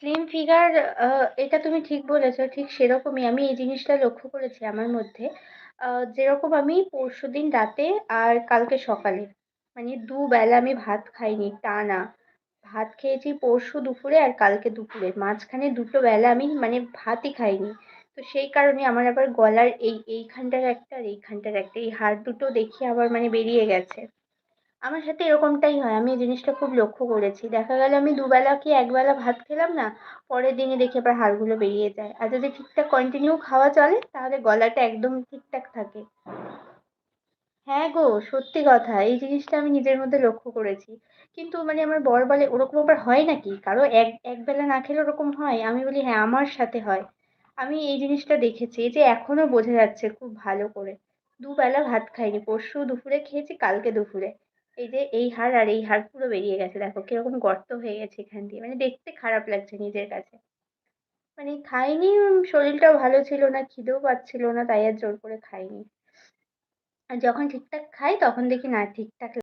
Slim figure আ এটা তুমি ঠিক বলেছ। ঠিক সেরকমই আমি এই জিনিসটা লক্ষ্য করেছি আমার মধ্যে। আ যেরকম আমি পরশুদিন রাতে আর কালকে সকালে মানে দুবেলা আমি ভাত খাইনি টানা। ভাত খেয়েছি পরশু দুপুরে আর কালকে দুপুরে। মাঝখানে ২ টো বেলা আমি মানে ভাতই খাইনি। তো সেই কারণে আমার আবার গলার এইখানটার একটা আর এইখানটার একটা এই হাড় দুটো দেখি আবার মানে বেরিয়ে গেছে। আমার সাথে এরকমটাই হয়। আমি এই জিনিসটা খুব লক্ষ্য করেছি। দেখা গেল আমি দুবেলা কি একবেলা ভাত খেলাম না, পরের দিনে দেখি আবার হাড়গুলো বেরিয়ে যায়। আর যদি ঠিকঠাক কন্টিনিউ খাওয়া চলে তাহলে গলাটা একদম ঠিকঠাক থাকে। হ্যাঁ গো, সত্যি কথা। এই জিনিসটা আমি নিজের মধ্যে লক্ষ্য করেছি। কিন্তু মানে আমার বর বলে, "ওরকম আবার হয় নাকি? কারো একবেলা না খেলে ওরকম হয়?" আমি বলি, "হ্যাঁ, আমার সাথে হয়।" আমি এই জিনিসটা দেখেছি। এই যে এখনো বোঝা যাচ্ছে খুব ভালো করে। দুবেলা ভাত খাইনি। পরশু দুপুরে খেয়েছি, কালকে দুপুরে। এই যে এই হাড় আর এই হাড় পুরো বেরিয়ে গেছে। দেখো কিরকম গর্ত হয়ে গেছে এখান দিয়ে। মানে দেখতে খারাপ লাগছে নিজের কাছে। মানে খাইনি, শরীরটাও ভালো ছিল না, খিদেও পাচ্ছিল না, তাই আর জোর করে খাইনি। আর যখন ঠিকঠাক খাই তখন দেখি না ঠিকঠাক